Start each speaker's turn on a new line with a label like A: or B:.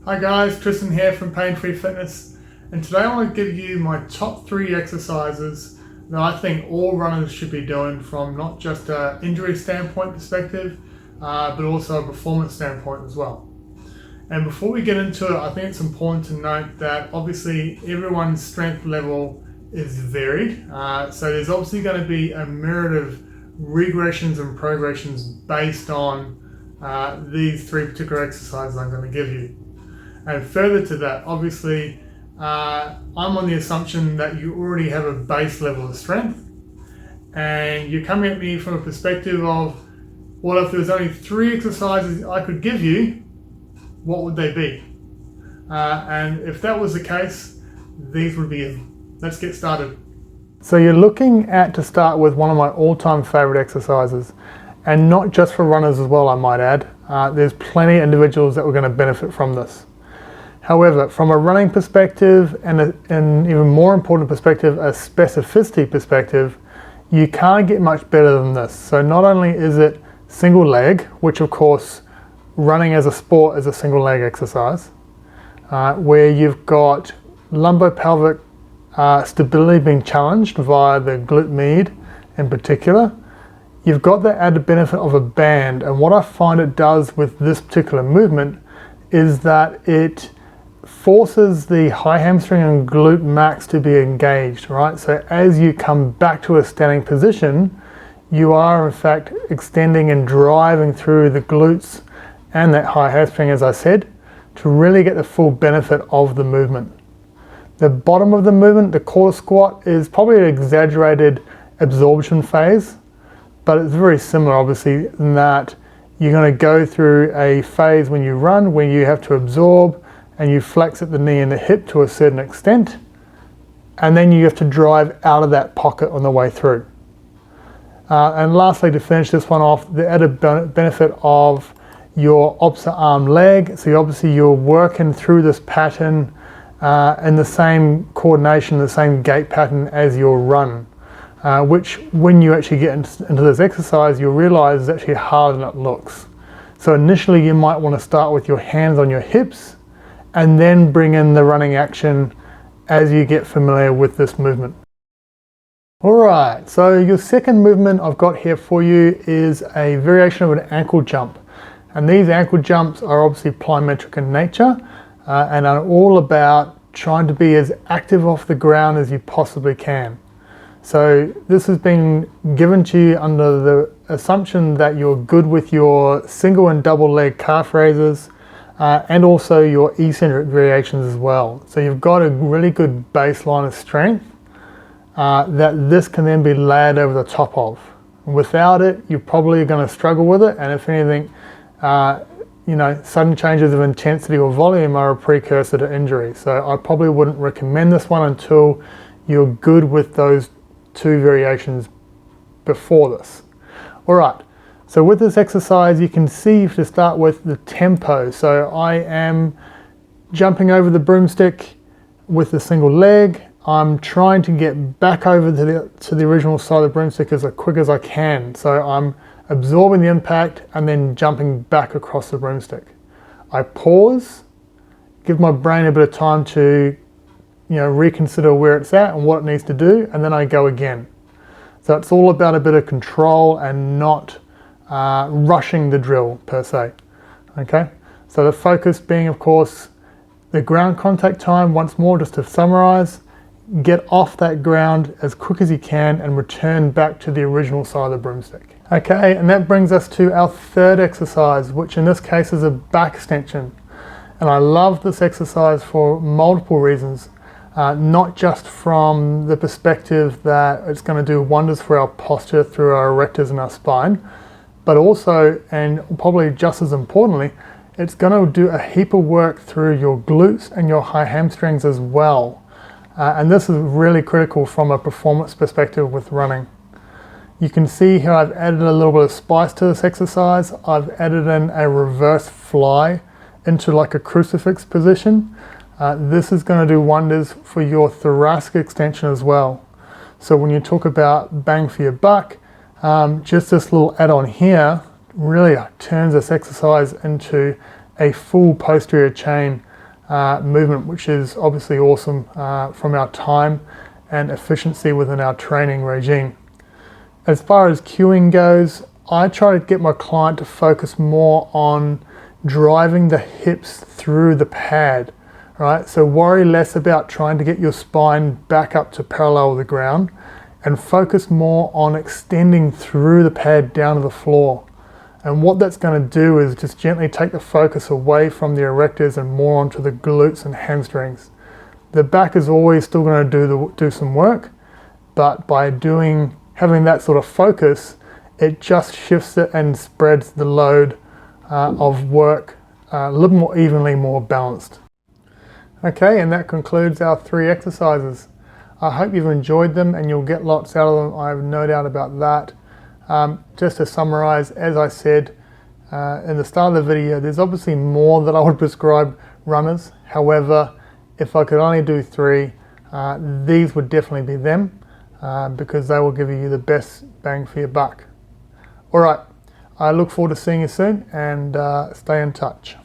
A: Hi guys, Tristan here from Pain Free Fitness, and today I want to give you my top 3 exercises that I think all runners should be doing from not just an injury standpoint perspective, but also a performance standpoint as well. And before we get into it, I think it's important to note that obviously everyone's strength level is varied, so there's obviously going to be a myriad of regressions and progressions based on these 3 particular exercises I'm going to give you. And further to that, obviously, I'm on the assumption that you already have a base level of strength, and you're coming at me from a perspective of, well, if there was only 3 exercises I could give you, what would they be? And if that was the case, these would be it. Let's get started. So you're looking at, to start with, one of my all-time favorite exercises, and not just for runners as well, I might add. There's plenty of individuals that are going to benefit from this. However, from a running perspective and even more important perspective, a specificity perspective, you can't get much better than this. So not only is it single leg, which of course running as a sport is a single leg exercise, where you've got lumbopelvic stability being challenged via the glute med in particular. You've got the added benefit of a band, and what I find it does with this particular movement is that it forces the high hamstring and glute max to be engaged, right? So as you come back to a standing position, you are in fact extending and driving through the glutes and that high hamstring, as I said, to really get the full benefit of the movement. The bottom of the movement, the quarter squat, is probably an exaggerated absorption phase, but it's very similar obviously in that you're going to go through a phase when you run where you have to absorb and you flex at the knee and the hip to a certain extent, and then you have to drive out of that pocket on the way through. And lastly, to finish this one off, the added benefit of your opposite arm leg. So obviously you're working through this pattern in the same coordination, the same gait pattern as your run, which when you actually get into this exercise, you'll realize is actually harder than it looks. So initially you might want to start with your hands on your hips and then bring in the running action as you get familiar with this movement. Alright, so your second movement I've got here for you is a variation of an ankle jump. And these ankle jumps are obviously plyometric in nature and are all about trying to be as active off the ground as you possibly can. So this has been given to you under the assumption that you're good with your single and double leg calf raises, and also your eccentric variations as well. So you've got a really good baseline of strength that this can then be layered over the top of. Without it, you're probably going to struggle with it, and if anything, sudden changes of intensity or volume are a precursor to injury. So I probably wouldn't recommend this one until you're good with those 2 variations before this. All right. So with this exercise, you can see to start with the tempo. So I am jumping over the broomstick with a single leg. I'm trying to get back over to the original side of the broomstick as quick as I can. So I'm absorbing the impact and then jumping back across the broomstick. I pause, give my brain a bit of time to reconsider where it's at and what it needs to do, and then I go again. So it's all about a bit of control and not rushing the drill per se. Okay, so the focus being, of course, the ground contact time. Once more, just to summarize, get off that ground as quick as you can and return back to the original side of the broomstick. Okay, and that brings us to our third exercise, which in this case is a back extension. And I love this exercise for multiple reasons, not just from the perspective that it's going to do wonders for our posture through our erectors and our spine, but also, and probably just as importantly, it's going to do a heap of work through your glutes and your high hamstrings as well. And this is really critical from a performance perspective with running. You can see here I've added a little bit of spice to this exercise. I've added in a reverse fly into like a crucifix position. This is going to do wonders for your thoracic extension as well. So when you talk about bang for your buck, just this little add-on here really turns this exercise into a full posterior chain movement, which is obviously awesome from our time and efficiency within our training regime. As far as cueing goes, I try to get my client to focus more on driving the hips through the pad, right? So worry less about trying to get your spine back up to parallel with the ground and focus more on extending through the pad down to the floor. And what that's going to do is just gently take the focus away from the erectors and more onto the glutes and hamstrings. The back is always still going to do some work, but by having that sort of focus, it just shifts it and spreads the load of work a little more evenly, more balanced. Okay, and that concludes our 3 exercises. I hope you've enjoyed them and you'll get lots out of them. I have no doubt about that. Just to summarize, as I said in the start of the video, there's obviously more that I would prescribe runners. However, if I could only do 3, these would definitely be them because they will give you the best bang for your buck. All right, I look forward to seeing you soon and stay in touch.